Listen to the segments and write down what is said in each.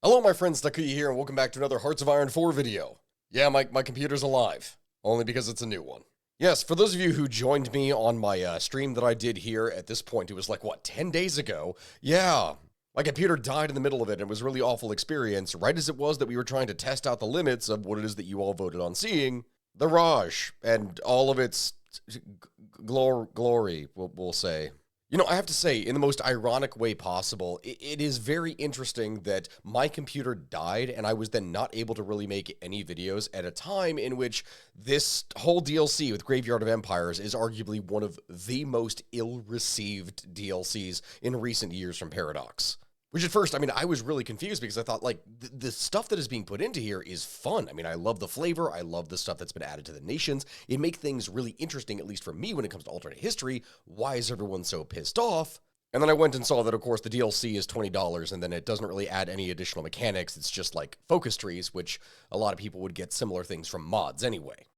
Hello my friends, Takuya here, and welcome back to another Hearts of Iron 4 video. Yeah, my computer's alive, only because it's a new one. Yes, for those of you who joined me on my stream that I did here, at this point it was like, what, 10 days ago? Yeah, my computer died in the middle of it, and it was a really awful experience, right as it was that we were trying to test out the limits of what it is that you all voted on seeing, the Raj, and all of its glory, we'll say. You know, I have to say, in the most ironic way possible, it is very interesting that my computer died and I was then not able to really make any videos at a time in which this whole DLC with Graveyard of Empires is arguably one of the most ill-received DLCs in recent years from Paradox. Which at first, I mean, I was really confused because I thought, like, the stuff that is being put into here is fun. I mean, I love the flavor. I love the stuff that's been added to the nations. It makes things really interesting, at least for me, when it comes to alternate history. Why is everyone so pissed off? And then I went and saw that, of course, the DLC is $20, and then it doesn't really add any additional mechanics. It's just, like, focus trees, which a lot of people would get similar things from mods anyway.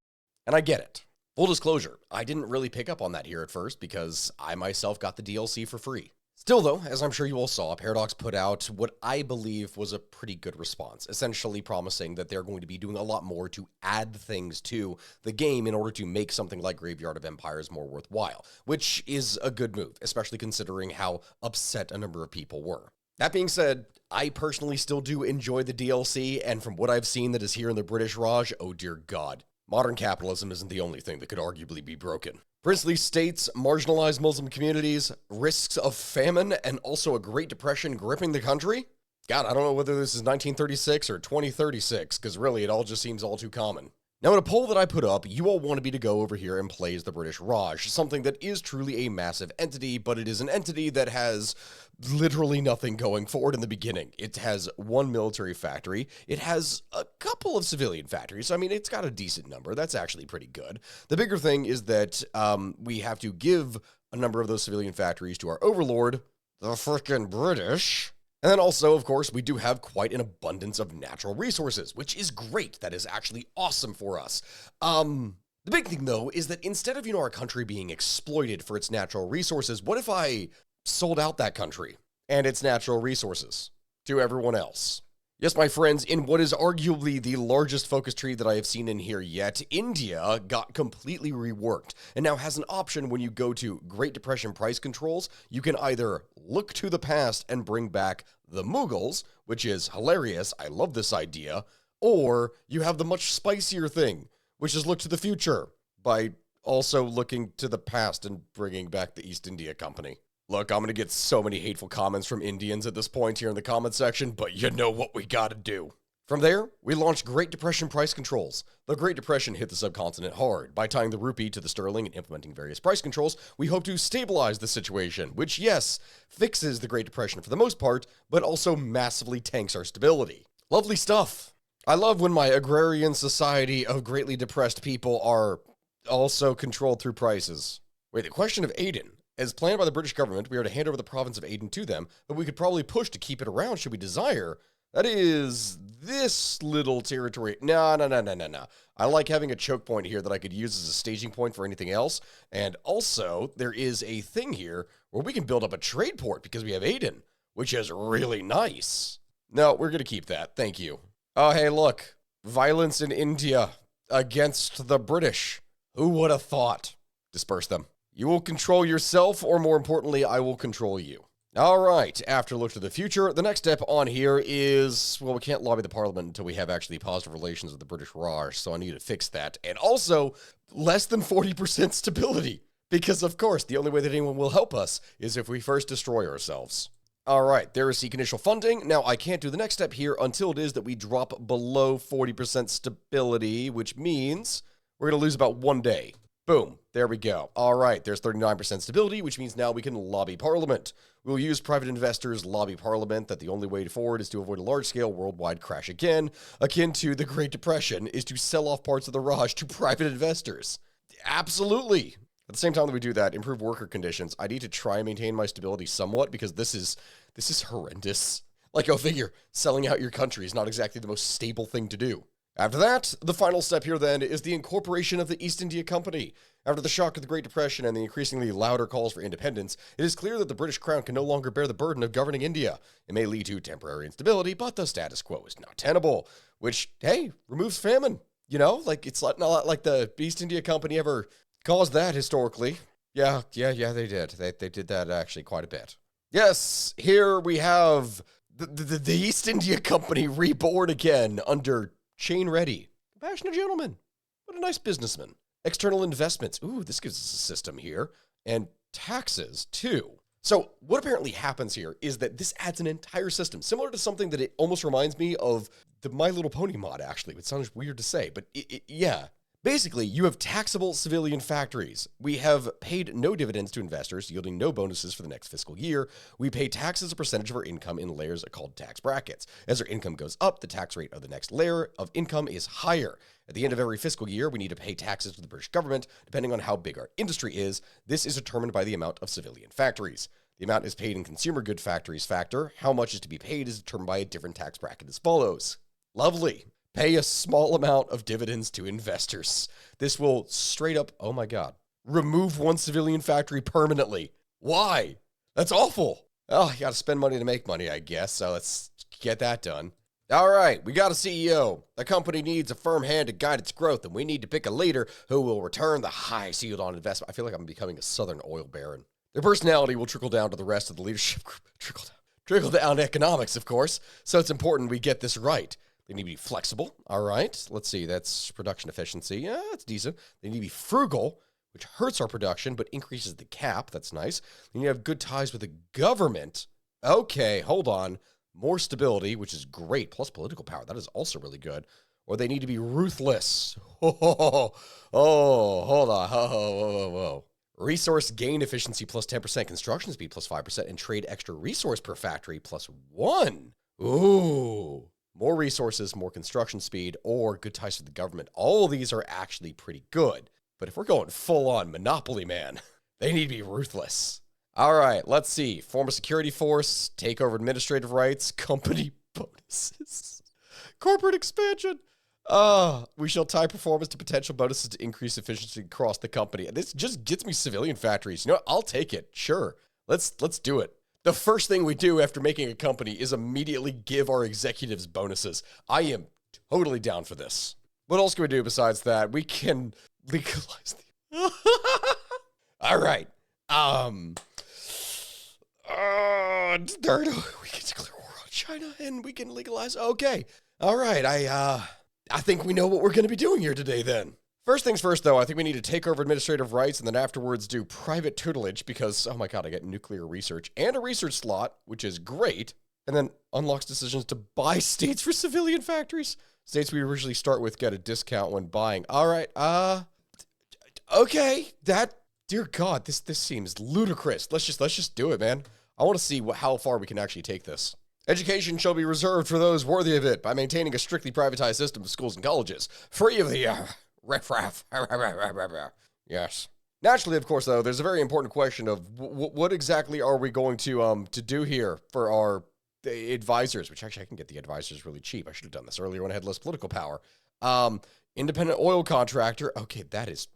And I get it. Full disclosure, I didn't really pick up on that here at first because I myself got the DLC for free. Still though, as I'm sure you all saw, Paradox put out what I believe was a pretty good response, essentially promising that they're going to be doing a lot more to add things to the game in order to make something like Graveyard of Empires more worthwhile, which is a good move, especially considering how upset a number of people were. That being said, I personally still do enjoy the DLC, and from what I've seen that is here in the British Raj, oh dear God, modern capitalism isn't the only thing that could arguably be broken. Princely states, marginalized Muslim communities, risks of famine, and also a Great Depression gripping the country? God, I don't know whether this is 1936 or 2036, because really it all just seems all too common. Now in a poll that I put up, you all wanted me to go over here and play as the British Raj, something that is truly a massive entity, but it is an entity that has literally nothing going for it in the beginning. It has one military factory. It has a couple of civilian factories. I mean, it's got a decent number. That's actually pretty good. The bigger thing is that we have to give a number of those civilian factories to our overlord, the frickin' British. And then also, of course, we do have quite an abundance of natural resources, which is great. That is actually awesome for us. The big thing, though, is that instead of, our country being exploited for its natural resources, what if I sold out that country and its natural resources to everyone else? Yes, my friends, in what is arguably the largest focus tree that I have seen in here yet, India got completely reworked and now has an option when you go to Great Depression price controls. You can either look to the past and bring back the Mughals, which is hilarious. I love this idea. Or you have the much spicier thing, which is look to the future by also looking to the past and bringing back the East India Company. Look, I'm going to get so many hateful comments from Indians at this point here in the comment section, but you know what we got to do. From there, we launched Great Depression price controls. The Great Depression hit the subcontinent hard. By tying the rupee to the sterling and implementing various price controls, we hope to stabilize the situation, which, yes, fixes the Great Depression for the most part, but also massively tanks our stability. Lovely stuff. I love when my agrarian society of greatly depressed people are also controlled through prices. Wait, the question of Aden. As planned by the British government, we are to hand over the province of Aden to them, but we could probably push to keep it around should we desire. That is this little territory. No. I like having a choke point here that I could use as a staging point for anything else. And also, there is a thing here where we can build up a trade port because we have Aden, which is really nice. No, we're going to keep that. Thank you. Oh, hey, look. Violence in India against the British. Who would have thought? Disperse them. You will control yourself, or more importantly, I will control you. All right, after look to the future, the next step on here is, well, we can't lobby the parliament until we have actually positive relations with the British Raj, so I need to fix that. And also, less than 40% stability, because of course, the only way that anyone will help us is if we first destroy ourselves. All right, there is seek initial funding. Now, I can't do the next step here until it is that we drop below 40% stability, which means we're going to lose about 1 day. Boom, there we go. All right, there's 39% stability, which means now we can lobby Parliament. We'll use private investors, lobby Parliament, that the only way forward is to avoid a large-scale worldwide crash again, akin to the Great Depression, is to sell off parts of the Raj to private investors. Absolutely. At the same time that we do that, improve worker conditions. I need to try and maintain my stability somewhat because this is horrendous. Like, go figure, selling out your country is not exactly the most stable thing to do. After that, the final step here then is the incorporation of the East India Company. After the shock of the Great Depression and the increasingly louder calls for independence, it is clear that the British Crown can no longer bear the burden of governing India. It may lead to temporary instability, but the status quo is not tenable, which, hey, removes famine. You know, like it's not like the East India Company ever caused that historically. Yeah, they did. They did that actually quite a bit. Yes, here we have the East India Company reborn again under Chain Ready. Compassionate gentleman. What a nice businessman. External investments. Ooh, this gives us a system here. And taxes, too. So what apparently happens here is that this adds an entire system, similar to something that it almost reminds me of the My Little Pony mod, actually. It sounds weird to say, but yeah. Basically, you have taxable civilian factories. We have paid no dividends to investors, yielding no bonuses for the next fiscal year. We pay tax as a percentage of our income in layers called tax brackets. As our income goes up, the tax rate of the next layer of income is higher. At the end of every fiscal year, we need to pay taxes to the British government, depending on how big our industry is. This is determined by the amount of civilian factories. The amount is paid in consumer good factories factor. How much is to be paid is determined by a different tax bracket as follows. Lovely. Pay a small amount of dividends to investors. This will straight up, oh my God, remove one civilian factory permanently. Why? That's awful. Oh, you got to spend money to make money, I guess. So let's get that done. All right, we got a CEO. The company needs a firm hand to guide its growth, and we need to pick a leader who will return the highest yield on investment. I feel like I'm becoming a Southern oil baron. Their personality will trickle down to the rest of the leadership group. Trickle down economics, of course. So it's important we get this right. They need to be flexible. All right. Let's see. That's production efficiency. Yeah, that's decent. They need to be frugal, which hurts our production, but increases the cap. That's nice. They need to have good ties with the government. Okay, hold on. More stability, which is great, plus political power. That is also really good. Or they need to be ruthless. Oh, hold on. Whoa. Resource gain efficiency plus 10%, construction speed plus 5%, and trade extra resource per factory plus 1. Ooh. More resources, more construction speed, or good ties with the government. All of these are actually pretty good. But if we're going full-on Monopoly, man, they need to be ruthless. All right, let's see. Form a security force, take over administrative rights, company bonuses, corporate expansion. We shall tie performance to potential bonuses to increase efficiency across the company. This just gets me civilian factories. You know what? I'll take it. Sure. Let's do it. The first thing we do after making a company is immediately give our executives bonuses. I am totally down for this. What else can we do besides that? We can legalize the... All right. Third, we can declare war on China and we can legalize... Okay. All right. I think we know what we're going to be doing here today then. First things first, though, I think we need to take over administrative rights and then afterwards do private tutelage because, oh my God, I get nuclear research and a research slot, which is great, and then unlocks decisions to buy states for civilian factories. States we originally start with get a discount when buying. All right, okay, dear God, this seems ludicrous. Let's just do it, man. I want to see how far we can actually take this. Education shall be reserved for those worthy of it by maintaining a strictly privatized system of schools and colleges, free of the, riffraff. Yes. Naturally, of course, though, there's a very important question of what exactly are we going to do here for our advisors, which actually I can get the advisors really cheap. I should have done this earlier when I had less political power. Independent oil contractor. Okay, that is,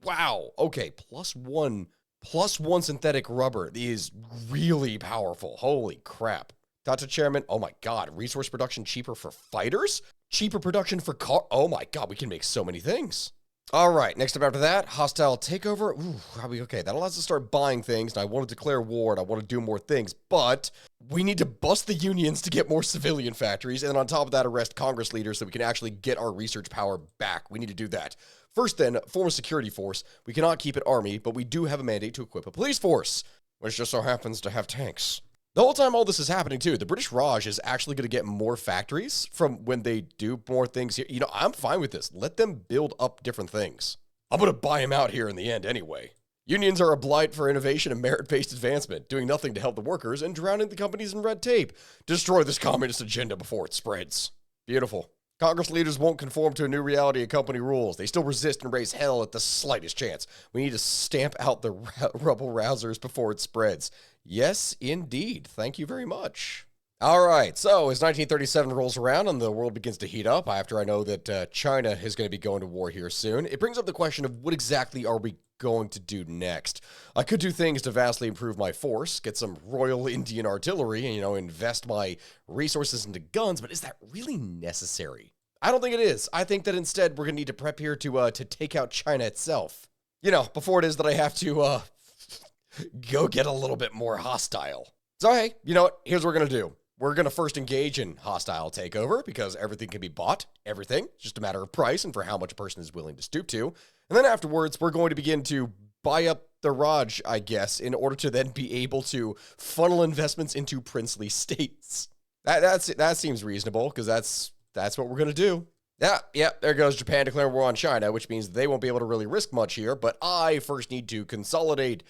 wow. Okay, +1 synthetic rubber is really powerful. Holy crap. Dr. Chairman, oh my God, resource production cheaper for fighters? Cheaper production for car, oh my God, we can make so many things. All right, next up after that, hostile takeover. Ooh, okay, that allows us to start buying things, and I want to declare war, and I want to do more things, but we need to bust the unions to get more civilian factories, and then on top of that, arrest Congress leaders so we can actually get our research power back. We need to do that. First then, form a security force. We cannot keep an army, but we do have a mandate to equip a police force, which just so happens to have tanks. The whole time all this is happening, too, the British Raj is actually going to get more factories from when they do more things here. You know, I'm fine with this. Let them build up different things. I'm going to buy them out here in the end anyway. Unions are a blight for innovation and merit-based advancement, doing nothing to help the workers and drowning the companies in red tape. Destroy this communist agenda before it spreads. Beautiful. Congress leaders won't conform to a new reality of company rules. They still resist and raise hell at the slightest chance. We need to stamp out the rebel rousers before it spreads. Yes, indeed. Thank you very much. All right, so as 1937 rolls around and the world begins to heat up after I know that China is going to be going to war here soon, it brings up the question of what exactly are we going to do next? I could do things to vastly improve my force, get some Royal Indian artillery, and, invest my resources into guns, but is that really necessary? I don't think it is. I think that instead we're going to need to prep here to take out China itself. Before it is that I have to go get a little bit more hostile. So hey, you know what? Here's what we're going to do. We're going to first engage in hostile takeover because everything can be bought. Everything. It's just a matter of price and for how much a person is willing to stoop to. And then afterwards, we're going to begin to buy up the Raj, I guess, in order to then be able to funnel investments into princely states. That seems reasonable because that's what we're going to do. Yeah, there goes Japan declaring war on China, which means they won't be able to really risk much here, but I first need to consolidate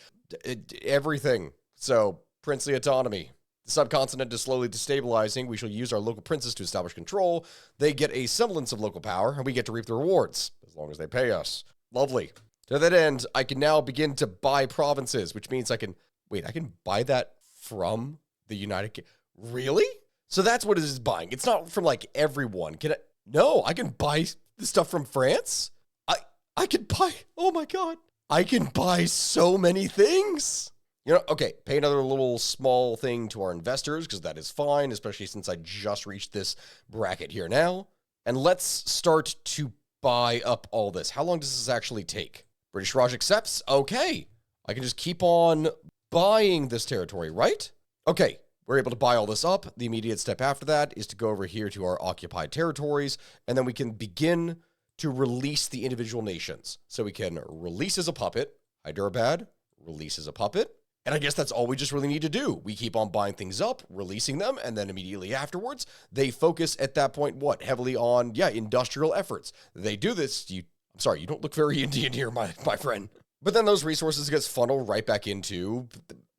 everything. So, princely autonomy. The subcontinent is slowly destabilizing. We shall use our local princes to establish control. They get a semblance of local power, and we get to reap the rewards, as long as they pay us. Lovely. To that end, I can now begin to buy provinces, which means I can buy that from the United Kingdom. Really? So that's what it is buying. It's not from, everyone. No, I can buy the stuff from France? I can buy, oh my God. I can buy so many things. Okay, pay another little small thing to our investors, because that is fine, especially since I just reached this bracket here now. And let's start to buy up all this. How long does this actually take? British Raj accepts? Okay. I can just keep on buying this territory, right? Okay, we're able to buy all this up. The immediate step after that is to go over here to our occupied territories, and then we can begin to release the individual nations. So we can release as a puppet. Hyderabad, release as a puppet. And I guess that's all we just really need to do. We keep on buying things up, releasing them, and then immediately afterwards, they focus at that point, heavily on, industrial efforts. They do this. I'm sorry, you don't look very Indian here, my friend. But then those resources gets funneled right back into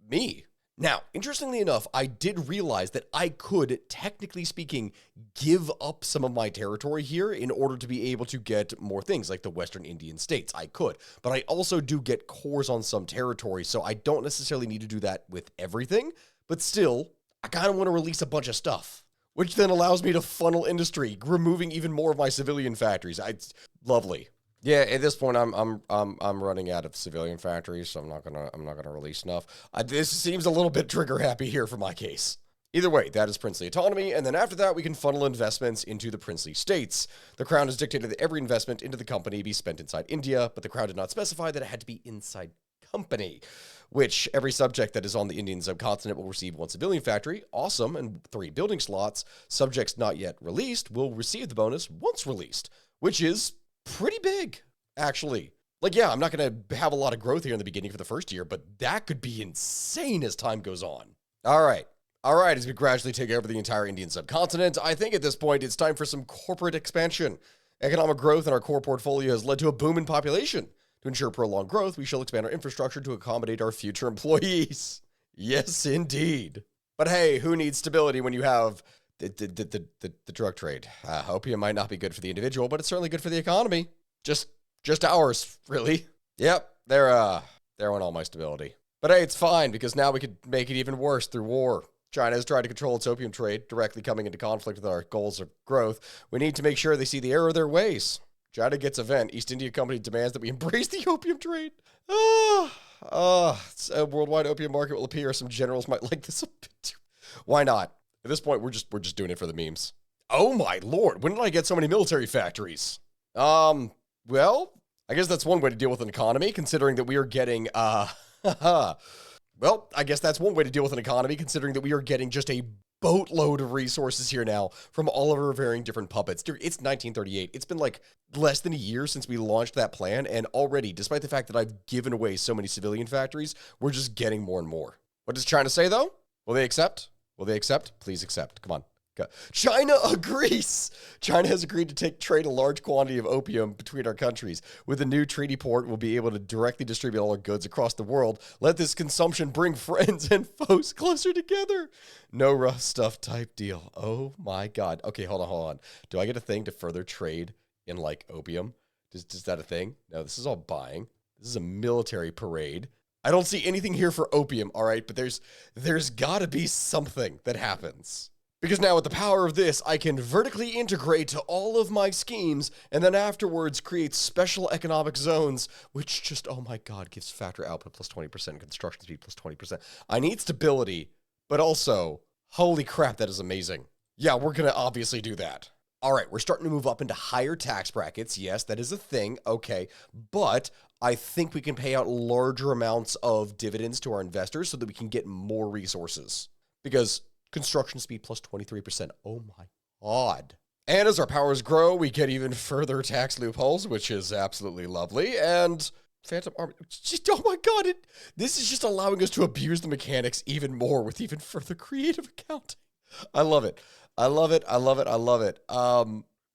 me. Now, interestingly enough, I did realize that I could, technically speaking, give up some of my territory here in order to be able to get more things like the Western Indian states. I could, but I also do get cores on some territory, so I don't necessarily need to do that with everything, but still, I kind of want to release a bunch of stuff, which then allows me to funnel industry, removing even more of my civilian factories. It's lovely. Yeah, at this point, I'm running out of civilian factories, so I'm not gonna release enough. This seems a little bit trigger happy here for my case. Either way, that is princely autonomy, and then after that, we can funnel investments into the princely states. The crown has dictated that every investment into the company be spent inside India, but the crown did not specify that it had to be inside company, which every subject that is on the Indian subcontinent will receive 1 civilian factory, awesome, and 3 building slots. Subjects not yet released will receive the bonus once released, which is pretty big, actually. I'm not going to have a lot of growth here in the beginning for the first year, but that could be insane as time goes on. All right, as we gradually take over the entire Indian subcontinent, I think at this point it's time for some corporate expansion. Economic growth in our core portfolio has led to a boom in population. To ensure prolonged growth, we shall expand our infrastructure to accommodate our future employees. Yes, indeed. But hey, who needs stability when you have the drug trade? Opium might not be good for the individual, but it's certainly good for the economy. Just ours, really. Yep, there went all my stability. But hey, it's fine, because now we could make it even worse through war. China has tried to control its opium trade, directly coming into conflict with our goals of growth. We need to make sure they see the error of their ways. China gets a vent. East India Company demands that we embrace the opium trade. A worldwide opium market will appear. Some generals might like this a bit too. Why not? At this point, we're just doing it for the memes. Oh my lord, when did I get so many military factories? Well, I guess that's one way to deal with an economy, considering that we are getting, well, I guess that's one way to deal with an economy, considering that we are getting just a boatload of resources here now from all of our varying different puppets. Dude, it's 1938. It's been less than a year since we launched that plan, and already, despite the fact that I've given away so many civilian factories, we're just getting more and more. What does China say, though? Will they accept? Will they accept? Please accept. Come on. Go. China agrees. China has agreed to trade a large quantity of opium between our countries. With the new treaty port, we'll be able to directly distribute all our goods across the world. Let this consumption bring friends and foes closer together. No rough stuff type deal. Oh my God. Okay, hold on. Do I get a thing to further trade in opium? Is that a thing? No, this is all buying. This is a military parade. I don't see anything here for opium, all right? But there's got to be something that happens. Because now with the power of this, I can vertically integrate to all of my schemes and then afterwards create special economic zones, which just, oh my God, gives factory output plus 20%, construction speed plus 20%. I need stability, but also, holy crap, that is amazing. Yeah, we're going to obviously do that. All right, we're starting to move up into higher tax brackets. Yes, that is a thing. Okay, but I think we can pay out larger amounts of dividends to our investors so that we can get more resources. Because construction speed plus 23%. Oh my God. And as our powers grow, we get even further tax loopholes, which is absolutely lovely. And Phantom Army, just, oh my God, this is just allowing us to abuse the mechanics even more with even further creative accounting. I love it. I love it. I love it. I love it.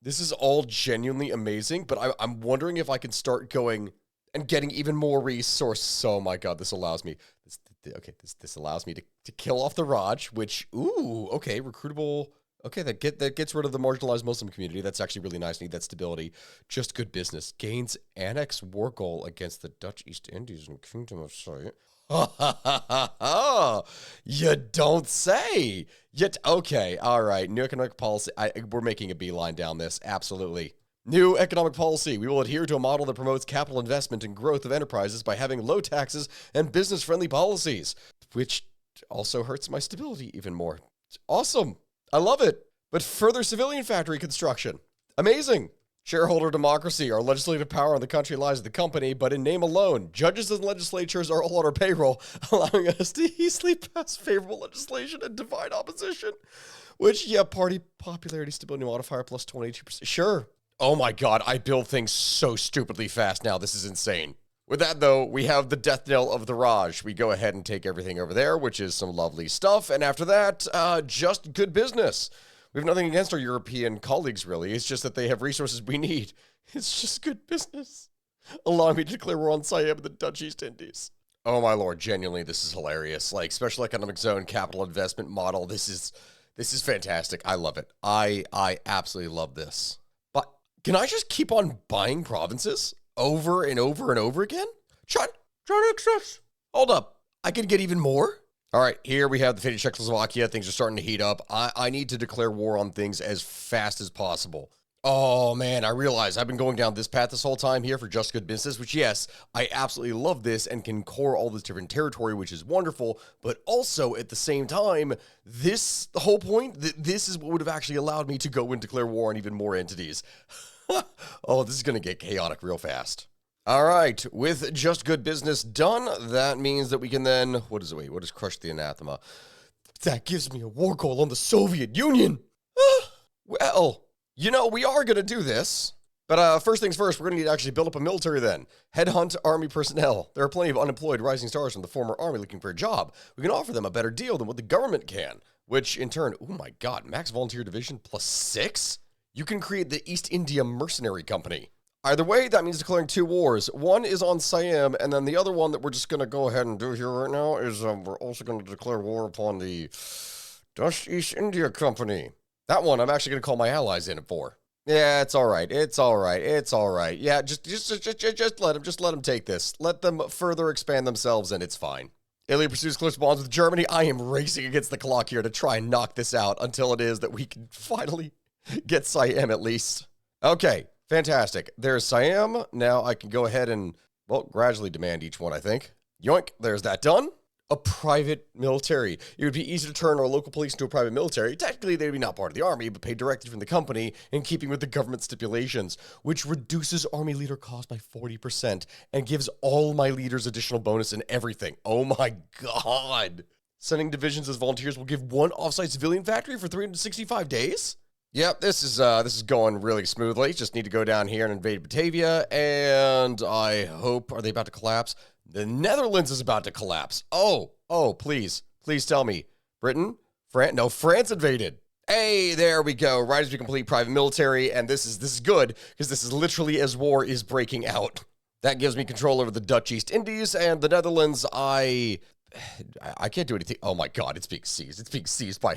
This is all genuinely amazing, but I'm wondering if I can start going and getting even more resources. Oh my God, this allows me. This allows me to kill off the Raj, which, ooh, okay, recruitable. Okay, that gets rid of the marginalized Muslim community. That's actually really nice. Need that stability. Just good business. Gains annex war goal against the Dutch East Indies and Kingdom of Siam. You don't say. Yet, okay, all right. New economic policy. We're making a beeline down this. Absolutely. New economic policy. We will adhere to a model that promotes capital investment and growth of enterprises by having low taxes and business-friendly policies, which also hurts my stability even more. Awesome. I love it. But further civilian factory construction. Amazing. Shareholder democracy. Our legislative power in the country lies with the company, but in name alone, judges and legislatures are all on our payroll, allowing us to easily pass favorable legislation and divide opposition. Which, yeah, party popularity stability modifier plus 22%. Sure. Oh my God, I build things so stupidly fast now. This is insane. With that, though, we have the death knell of the Raj. We go ahead and take everything over there, which is some lovely stuff. And after that, just good business. We have nothing against our European colleagues, really. It's just that they have resources we need. It's just good business. Allow me to declare war on Siam and the Dutch East Indies. Oh my Lord, genuinely, this is hilarious. Like, special economic zone, capital investment model. This is fantastic. I love it. I absolutely love this. But can I just keep on buying provinces over and over and over again? Try to access. Hold up. I can get even more? All right, here we have the fate of Czechoslovakia. Things are starting to heat up. I need to declare war on things as fast as possible. Oh, man, I realize I've been going down this path this whole time here for just good business, which, yes, I absolutely love this and can core all this different territory, which is wonderful. But also, at the same time, the whole point, this is what would have actually allowed me to go and declare war on even more entities. Oh, this is going to get chaotic real fast. All right, with just good business done, that means that we can then, what is crush the anathema? That gives me a war goal on the Soviet Union. Well, you know, we are going to do this. But first things first, we're going to need to actually build up a military then. Headhunt Army personnel. There are plenty of unemployed rising stars from the former Army looking for a job. We can offer them a better deal than what the government can. Which, in turn, oh my God, max volunteer division plus 6? You can create the East India Mercenary Company. Either way, that means declaring 2 wars. One is on Siam, and then the other one that we're just going to go ahead and do here right now is we're also going to declare war upon the Dutch East India Company. That one I'm actually going to call my allies in it for. Yeah, it's all right. It's all right. It's all right. Yeah, just let them take this. Let them further expand themselves, and it's fine. Italy pursues close bonds with Germany. I am racing against the clock here to try and knock this out until it is that we can finally get Siam at least. Okay. Fantastic. There's Siam. Now I can go ahead and, well, gradually demand each one, I think. Yoink. There's that done. A private military. It would be easy to turn our local police into a private military. Technically, they'd be not part of the army, but paid directly from the company in keeping with the government stipulations, which reduces army leader cost by 40% and gives all my leaders additional bonus and everything. Oh my God. Sending divisions as volunteers will give 1 offsite civilian factory for 365 days? Yep, this is going really smoothly. Just need to go down here and invade Batavia, and I hope, are they about to collapse? The Netherlands is about to collapse. Oh, please tell me. Britain? France invaded. Hey, there we go. Right as we complete private military, and this is good, because this is literally as war is breaking out. That gives me control over the Dutch East Indies, and the Netherlands, I can't do anything. Oh my God, it's being seized. It's being seized by,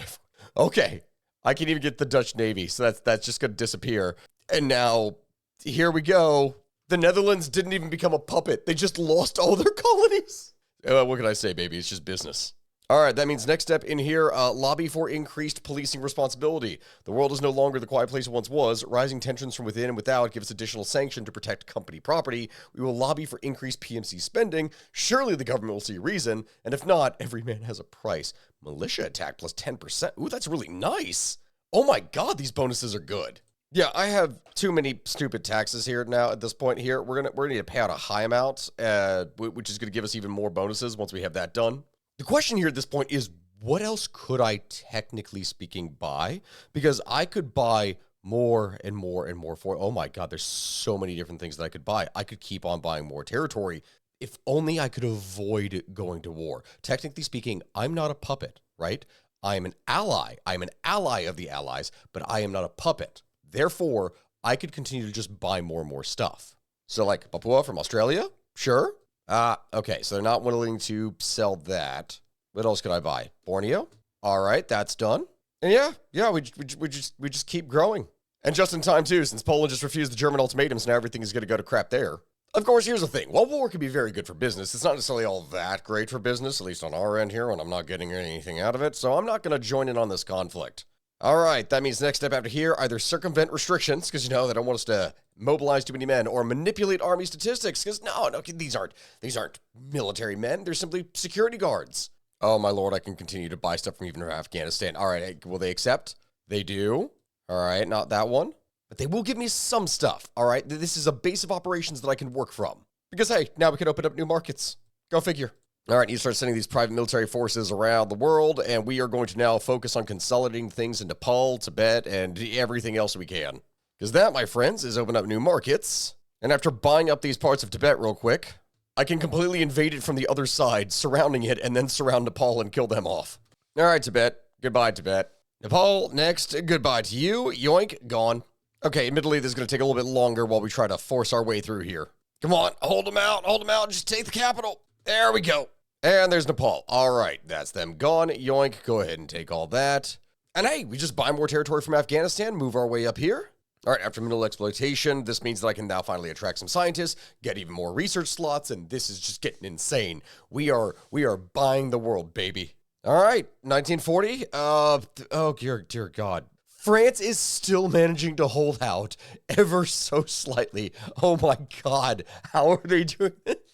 okay. I can't even get the Dutch Navy, so that's just going to disappear. And now, here we go. The Netherlands didn't even become a puppet. They just lost all their colonies. What can I say, baby? It's just business. All right, that means next step in here, lobby for increased policing responsibility. The world is no longer the quiet place it once was. Rising tensions from within and without give us additional sanction to protect company property. We will lobby for increased PMC spending. Surely the government will see reason. And if not, every man has a price. Militia attack plus 10%. Ooh, that's really nice. Oh my God, these bonuses are good. Yeah, I have too many stupid taxes here now at this point here. We're gonna need to pay out a high amount, which is gonna give us even more bonuses once we have that done. The question here at this point is, what else could I, technically speaking, buy? Because I could buy more and more and more for, oh my God, there's so many different things that I could buy. I could keep on buying more territory. If only I could avoid going to war. Technically speaking, I'm not a puppet, right? I am an ally. I'm an ally of the allies, but I am not a puppet. Therefore, I could continue to just buy more and more stuff. So like Papua from Australia, sure. Okay, so they're not willing to sell that. What else could I buy? Borneo? All right, that's done. And yeah, we just keep growing. And just in time too, since Poland just refused the German ultimatums, now everything is going to go to crap there. Of course, here's the thing. While war can be very good for business, it's not necessarily all that great for business, at least on our end here, when I'm not getting anything out of it, so I'm not going to join in on this conflict. All right, that means next step after here, either circumvent restrictions, because, you know, they don't want us to mobilize too many men, or manipulate army statistics, because no, these aren't military men. They're simply security guards. Oh, my lord, I can continue to buy stuff from even Afghanistan. All right, will they accept? They do. All right, not that one. But they will give me some stuff, all right? This is a base of operations that I can work from. Because, hey, now we can open up new markets. Go figure. All right, you start sending these private military forces around the world, and we are going to now focus on consolidating things in Nepal, Tibet, and everything else we can. Because that, my friends, is open up new markets. And after buying up these parts of Tibet real quick, I can completely invade it from the other side, surrounding it, and then surround Nepal and kill them off. All right, Tibet. Goodbye, Tibet. Nepal, next. Goodbye to you. Yoink, gone. Okay, admittedly, this is going to take a little bit longer while we try to force our way through here. Come on, hold them out, just take the capital. There we go. And there's Nepal. All right, that's them gone. Yoink, go ahead and take all that. And hey, we just buy more territory from Afghanistan, move our way up here. All right, after mineral exploitation, this means that I can now finally attract some scientists, get even more research slots, and this is just getting insane. We are buying the world, baby. All right, 1940. Oh, dear God. France is still managing to hold out ever so slightly. Oh my God, how are they doing it?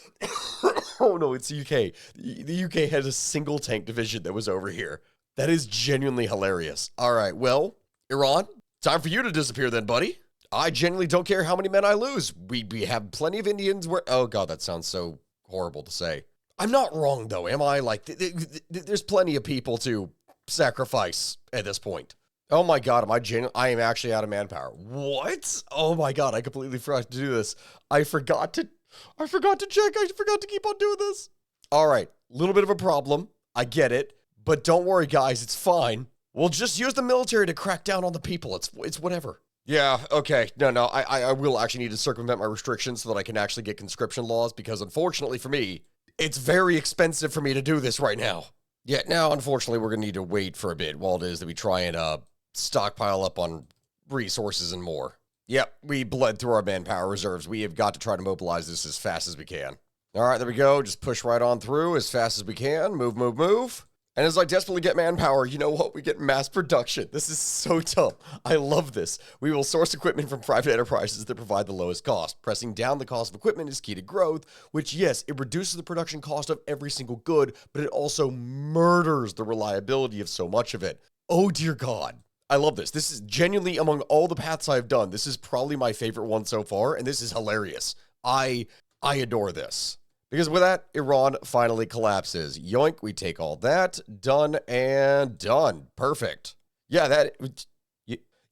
Oh no, it's the UK. The UK had a single tank division that was over here. That is genuinely hilarious. All right, well, Iran, time for you to disappear then, buddy. I genuinely don't care how many men I lose. We have plenty of Indians where, oh God, that sounds so horrible to say. I'm not wrong though, am I? Like, there's plenty of people to sacrifice at this point. Oh my God, I am actually out of manpower. What? Oh my God, I completely forgot to do this. I forgot to check. I forgot to keep on doing this. All right, little bit of a problem. I get it, but don't worry, guys. It's fine. We'll just use the military to crack down on the people. It's whatever. Yeah, okay. No, I will actually need to circumvent my restrictions so that I can actually get conscription laws, because unfortunately for me, it's very expensive for me to do this right now. Yeah, now, unfortunately, we're going to need to wait for a bit while it is that we try and stockpile up on resources and more. Yep, we bled through our manpower reserves. We have got to try to mobilize this as fast as we can. All right, there we go. Just push right on through as fast as we can. Move, move, move. And as I desperately get manpower, you know what? We get mass production. This is so dumb. I love this. We will source equipment from private enterprises that provide the lowest cost. Pressing down the cost of equipment is key to growth, which, yes, it reduces the production cost of every single good, but it also murders the reliability of so much of it. Oh, dear God. I love this. This is genuinely, among all the paths I've done, this is probably my favorite one so far, and this is hilarious. I adore this. Because with that, Iran finally collapses. Yoink, we take all that. Done and done. Perfect. Yeah, that...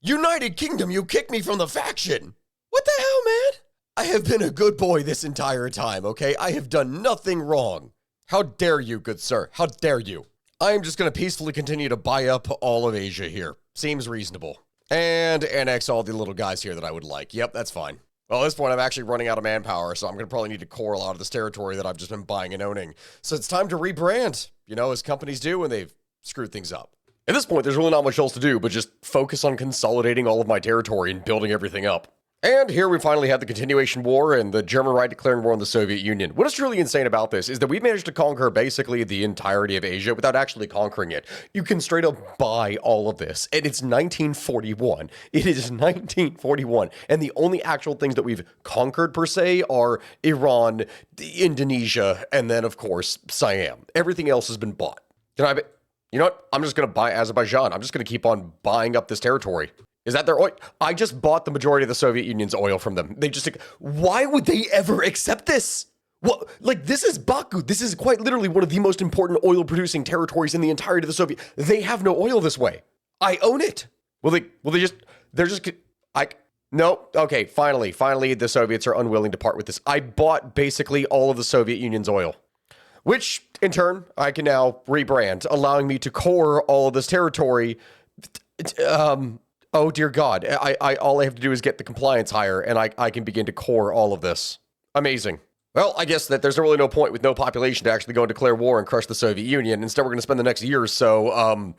United Kingdom, you kicked me from the faction! What the hell, man? I have been a good boy this entire time, okay? I have done nothing wrong. How dare you, good sir? How dare you? I am just going to peacefully continue to buy up all of Asia here. Seems reasonable. And annex all the little guys here that I would like. Yep, that's fine. Well, at this point, I'm actually running out of manpower, so I'm going to probably need to core a lot of this territory that I've just been buying and owning. So it's time to rebrand, you know, as companies do when they've screwed things up. At this point, there's really not much else to do, but just focus on consolidating all of my territory and building everything up. And here we finally have the continuation war and the German right declaring war on the Soviet Union. What is truly insane about this is that we've managed to conquer basically the entirety of Asia without actually conquering it. You can straight up buy all of this, and it's 1941. It is 1941, and the only actual things that we've conquered per se are Iran, Indonesia, and then of course Siam. Everything else has been bought. You know what? I'm just going to buy Azerbaijan. I'm just going to keep on buying up this territory. Is that their oil? I just bought the majority of the Soviet Union's oil from them. Why would they ever accept this? Well, like, this is Baku. This is quite literally one of the most important oil producing territories in the entirety of the Soviet. They have no oil this way. I own it. No. Okay, finally, the Soviets are unwilling to part with this. I bought basically all of the Soviet Union's oil, which in turn, I can now rebrand, allowing me to core all of this territory. Oh dear God, all I have to do is get the compliance higher and I can begin to core all of this. Amazing. Well, I guess that there's really no point with no population to actually go and declare war and crush the Soviet Union. Instead, we're going to spend the next year or so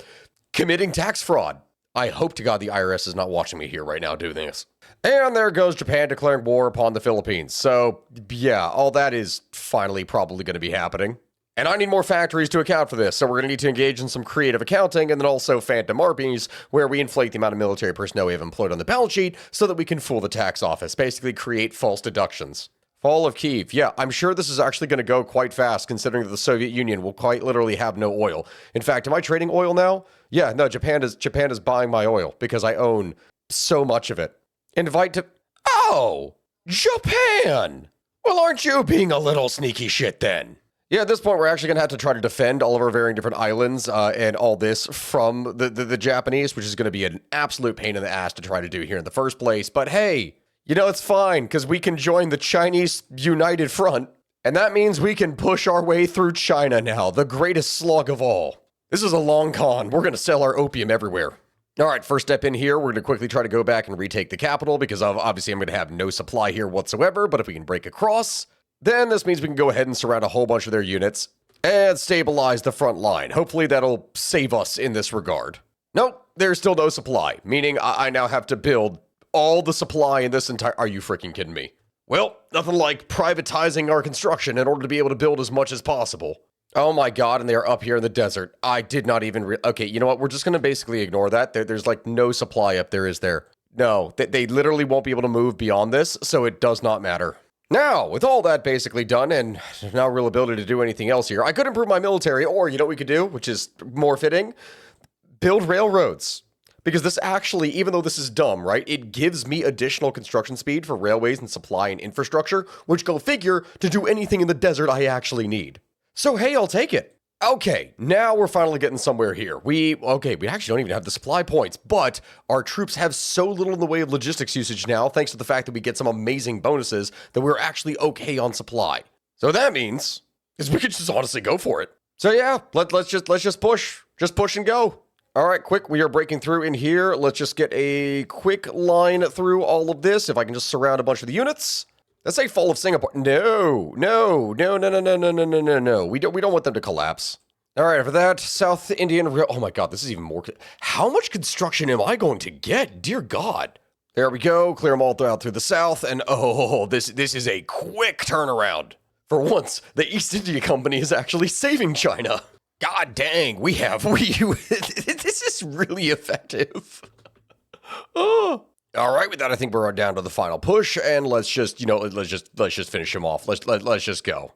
committing tax fraud. I hope to God the IRS is not watching me here right now doing this. And there goes Japan declaring war upon the Philippines. So yeah, all that is finally probably going to be happening. And I need more factories to account for this, so we're going to need to engage in some creative accounting and then also phantom armies, where we inflate the amount of military personnel we have employed on the balance sheet so that we can fool the tax office, basically create false deductions. Fall of Kyiv. Yeah, I'm sure this is actually going to go quite fast, considering that the Soviet Union will quite literally have no oil. In fact, am I trading oil now? Yeah, no, Japan is buying my oil because I own so much of it. Invite to... Oh! Japan! Well, aren't you being a little sneaky shit then? Yeah, at this point, we're actually going to have to try to defend all of our varying different islands and all this from the Japanese, which is going to be an absolute pain in the ass to try to do here in the first place. But hey, you know, it's fine, because we can join the Chinese United Front, and that means we can push our way through China now, the greatest slog of all. This is a long con. We're going to sell our opium everywhere. All right, first step in here, we're going to quickly try to go back and retake the capital, because obviously I'm going to have no supply here whatsoever, but if we can break across... then this means we can go ahead and surround a whole bunch of their units and stabilize the front line. Hopefully that'll save us in this regard. Nope, there's still no supply, meaning I now have to build all the supply in this entire... Are you freaking kidding me? Well, nothing like privatizing our construction in order to be able to build as much as possible. Oh my God, and they're up here in the desert. I did not even... Okay, you know what? We're just going to basically ignore that. There's like no supply up there, is there? No, they literally won't be able to move beyond this, so it does not matter. Now, with all that basically done, and no real ability to do anything else here, I could improve my military, or you know what we could do, which is more fitting? Build railroads. Because this actually, even though this is dumb, right, it gives me additional construction speed for railways and supply and infrastructure, which go figure to do anything in the desert I actually need. So hey, I'll take it. Okay, now we're finally getting somewhere here. We actually don't even have the supply points, but our troops have so little in the way of logistics usage now, thanks to the fact that we get some amazing bonuses, that we're actually okay on supply. So that means is we could just honestly go for it. So yeah, let's just push and go. All right, quick, we are breaking through in here. Let's just get a quick line through all of this. If I can just surround a bunch of the units. Let's say fall of Singapore. No. We don't want them to collapse. All right, for that, South Indian Rail. Oh my God, this is even more. How much construction am I going to get? Dear God. There we go. Clear them all out through the south. And oh, this is a quick turnaround. For once, the East India Company is actually saving China. God dang, this is really effective. Oh. All right, with that, I think we're down to the final push, and let's just finish him off. Let's just go.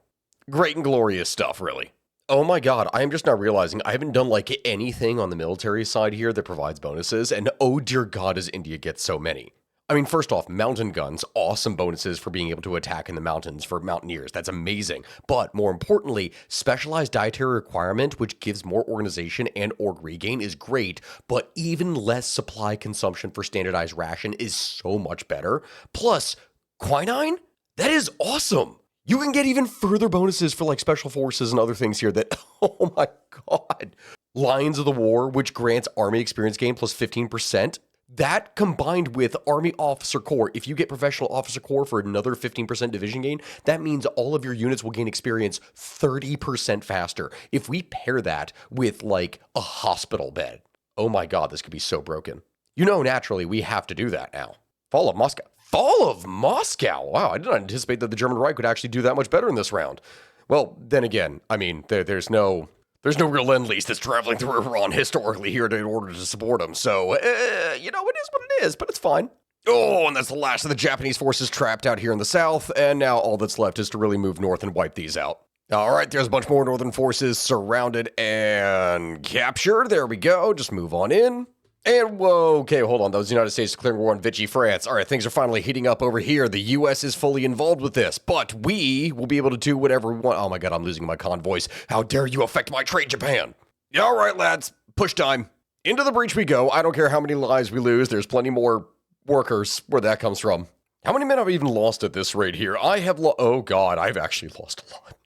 Great and glorious stuff, really. Oh my God, I am just now realizing I haven't done like anything on the military side here that provides bonuses, and oh dear God, does India get so many. I mean, first off, mountain guns, awesome bonuses for being able to attack in the mountains for mountaineers. That's amazing. But more importantly, specialized dietary requirement, which gives more organization and org regain, is great, but even less supply consumption for standardized ration is so much better. Plus, quinine? That is awesome. You can get even further bonuses for like special forces and other things here that, oh my God. Lions of the War, which grants army experience gain plus 15%. That combined with Army Officer Corps, if you get Professional Officer Corps for another 15% division gain, that means all of your units will gain experience 30% faster. If we pair that with like a hospital bed, oh my God, this could be so broken. You know, naturally, we have to do that now. Fall of Moscow. Fall of Moscow. Wow, I did not anticipate that the German Reich would actually do that much better in this round. Well, then again, I mean, there's no real Lend-Lease that's traveling through Iran historically here in order to support them. So, it is what it is, but it's fine. Oh, and that's the last of the Japanese forces trapped out here in the south, and now all that's left is to really move north and wipe these out. All right, there's a bunch more northern forces surrounded and captured. There we go. Just move on in. And whoa, okay, hold on. That was the United States declaring war on Vichy France. All right, things are finally heating up over here. The U.S. is fully involved with this, but we will be able to do whatever we want. Oh my God, I'm losing my con voice. How dare you affect my trade, Japan? All right, lads, push time. Into the breach we go. I don't care how many lives we lose. There's plenty more workers where that comes from. How many men have I even lost at this rate here? I have oh God, I've actually lost a lot.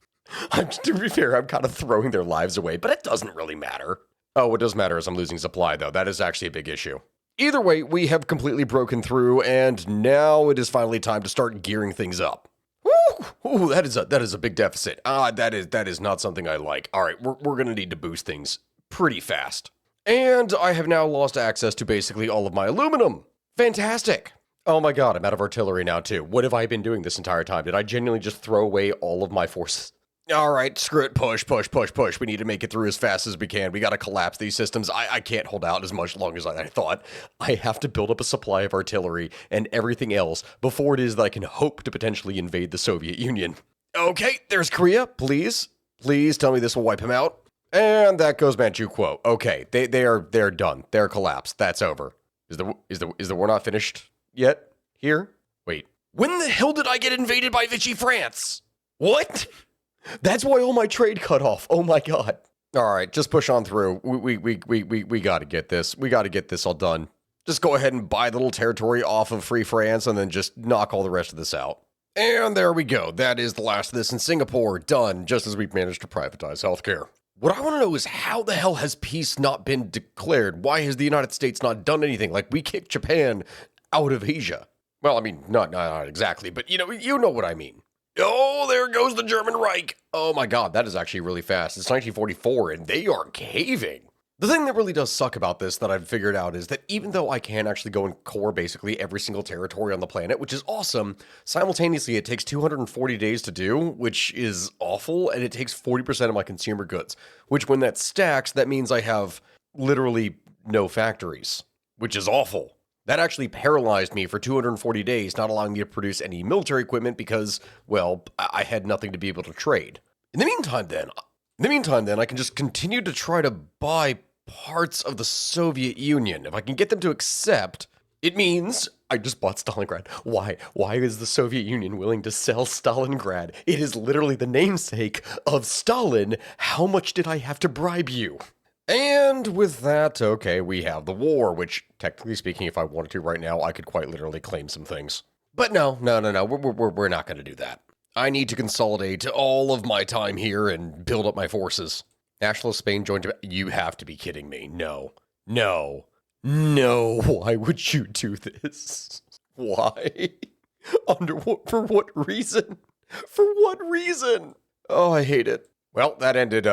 To be fair, I'm kind of throwing their lives away, but it doesn't really matter. Oh, what does matter is I'm losing supply, though. That is actually a big issue. Either way, we have completely broken through, and now it is finally time to start gearing things up. Woo! Ooh, that is a big deficit. That is not something I like. All right, we're going to need to boost things pretty fast. And I have now lost access to basically all of my aluminum. Fantastic. Oh my God, I'm out of artillery now, too. What have I been doing this entire time? Did I genuinely just throw away all of my forces? All right, screw it. Push. We need to make it through as fast as we can. We got to collapse these systems. I can't hold out as much long as I thought. I have to build up a supply of artillery and everything else before it is that I can hope to potentially invade the Soviet Union. Okay, there's Korea. Please tell me this will wipe him out. And that goes Manchukuo. Okay, they're done. They're collapsed. That's over. Is the war not finished yet? Here? Wait. When the hell did I get invaded by Vichy France? What? That's why all my trade cut off. Oh my God. All right, just push on through. We got to get this. We got to get this all done. Just go ahead and buy the little territory off of Free France and then just knock all the rest of this out. And there we go. That is the last of this in Singapore. Done, just as we've managed to privatize healthcare. What I want to know is how the hell has peace not been declared? Why has the United States not done anything? Like, we kicked Japan out of Asia. Well, I mean, not exactly, but you know what I mean. Oh, there goes the German Reich. Oh my God, that is actually really fast. It's 1944 and they are caving. The thing that really does suck about this that I've figured out is that even though I can actually go and core basically every single territory on the planet, which is awesome, simultaneously it takes 240 days to do, which is awful, and it takes 40% of my consumer goods, which when that stacks, that means I have literally no factories, which is awful. That actually paralyzed me for 240 days, not allowing me to produce any military equipment because, well, I had nothing to be able to trade. In the meantime, then, I can just continue to try to buy parts of the Soviet Union. If I can get them to accept, it means I just bought Stalingrad. Why? Why is the Soviet Union willing to sell Stalingrad? It is literally the namesake of Stalin. How much did I have to bribe you? And with that, okay, we have the war, which, technically speaking, if I wanted to right now, I could quite literally claim some things. But no, we're not going to do that. I need to consolidate all of my time here and build up my forces. Nationalist Spain joined Japan. You have to be kidding me. No. Why would you do this? Why? For what reason? For what reason? Oh, I hate it. Well, that ended,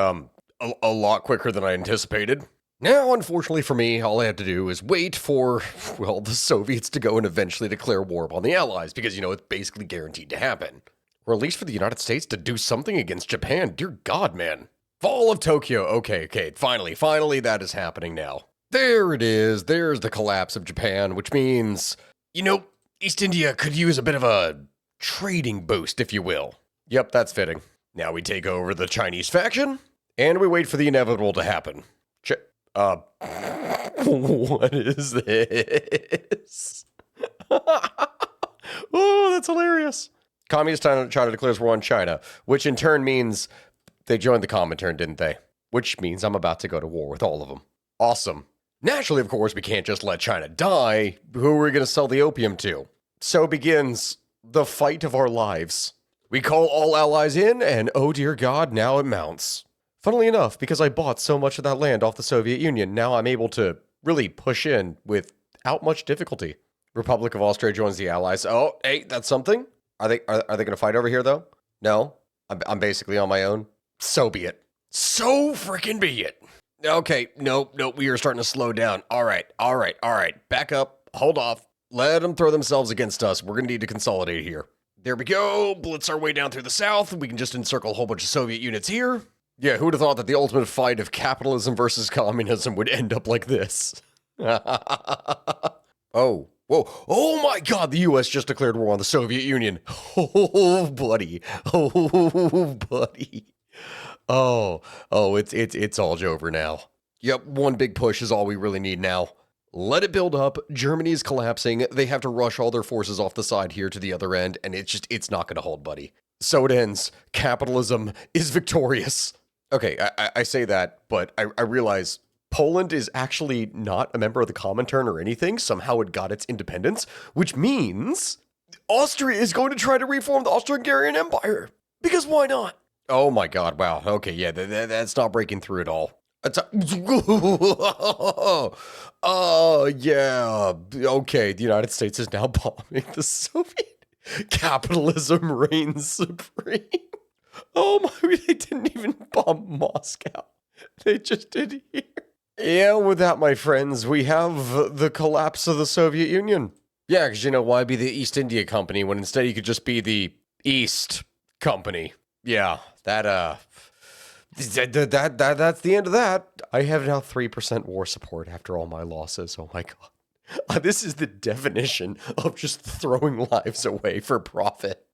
a lot quicker than I anticipated. Now, unfortunately for me, all I have to do is wait for, well, the Soviets to go and eventually declare war upon the Allies, because, it's basically guaranteed to happen. Or at least for the United States to do something against Japan. Dear God, man. Fall of Tokyo. Okay, finally that is happening now. There it is. There's the collapse of Japan, which means, East India could use a bit of a trading boost, if you will. Yep, that's fitting. Now we take over the Chinese faction. And we wait for the inevitable to happen. What is this? Oh, that's hilarious. Communist China declares war on China, which in turn means they joined the Comintern, didn't they? Which means I'm about to go to war with all of them. Awesome. Naturally, of course, we can't just let China die. Who are we going to sell the opium to? So begins the fight of our lives. We call all allies in, and oh dear God, now it mounts. Funnily enough, because I bought so much of that land off the Soviet Union, now I'm able to really push in without much difficulty. Republic of Austria joins the Allies. Oh, hey, that's something. Are they going to fight over here, though? No? I'm basically on my own? So be it. So freaking be it. Okay, no, we are starting to slow down. All right. Back up. Hold off. Let them throw themselves against us. We're going to need to consolidate here. There we go. Blitz our way down through the south. We can just encircle a whole bunch of Soviet units here. Yeah, who would have thought that the ultimate fight of capitalism versus communism would end up like this? Oh, whoa. Oh my god, the US just declared war on the Soviet Union. Oh, buddy. Oh, buddy. It's all over now. Yep, one big push is all we really need now. Let it build up. Germany is collapsing. They have to rush all their forces off the side here to the other end, and it's not going to hold, buddy. So it ends. Capitalism is victorious. Okay, I say that, but I realize Poland is actually not a member of the Comintern or anything. Somehow it got its independence, which means Austria is going to try to reform the Austro-Hungarian Empire. Because why not? Oh my god, wow. Okay, yeah, that's not breaking through at all. Yeah. Okay, the United States is now bombing the Soviet. Capitalism reigns supreme. Oh my, they didn't even bomb Moscow. They just did here. Yeah, with that, my friends, we have the collapse of the Soviet Union. Yeah, because why be the East India Company when instead you could just be the East Company? Yeah, that's the end of that. I have now 3% war support after all my losses. Oh my god. This is the definition of just throwing lives away for profit.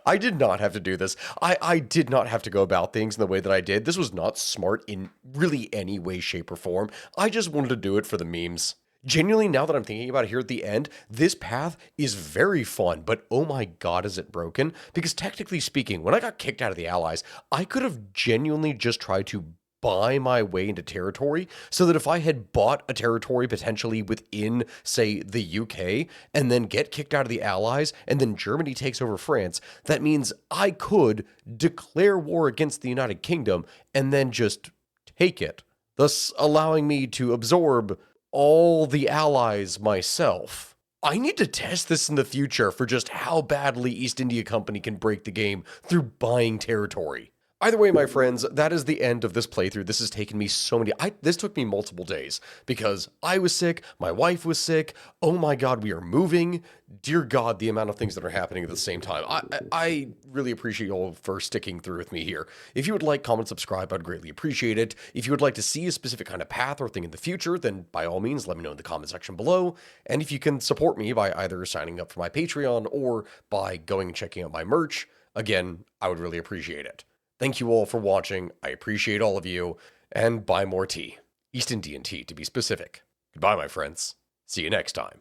I did not have to do this. I did not have to go about things in the way that I did. This was not smart in really any way, shape, or form. I just wanted to do it for the memes. Genuinely, now that I'm thinking about it here at the end, this path is very fun, but oh my god, is it broken? Because technically speaking, when I got kicked out of the Allies, I could have genuinely just tried to buy my way into territory so that if I had bought a territory potentially within, say, the UK and then get kicked out of the Allies and then Germany takes over France, that means I could declare war against the United Kingdom and then just take it, thus allowing me to absorb all the allies myself. I need to test this in the future for just how badly East India Company can break the game through buying territory. Either way, my friends, that is the end of this playthrough. This has taken me so many... This took me multiple days because I was sick, my wife was sick, oh my god, we are moving. Dear god, the amount of things that are happening at the same time. I really appreciate you all for sticking through with me here. If you would like, comment, subscribe, I'd greatly appreciate it. If you would like to see a specific kind of path or thing in the future, then by all means, let me know in the comment section below. And if you can support me by either signing up for my Patreon or by going and checking out my merch, again, I would really appreciate it. Thank you all for watching. I appreciate all of you. And buy more tea. East Indian tea, to be specific. Goodbye, my friends. See you next time.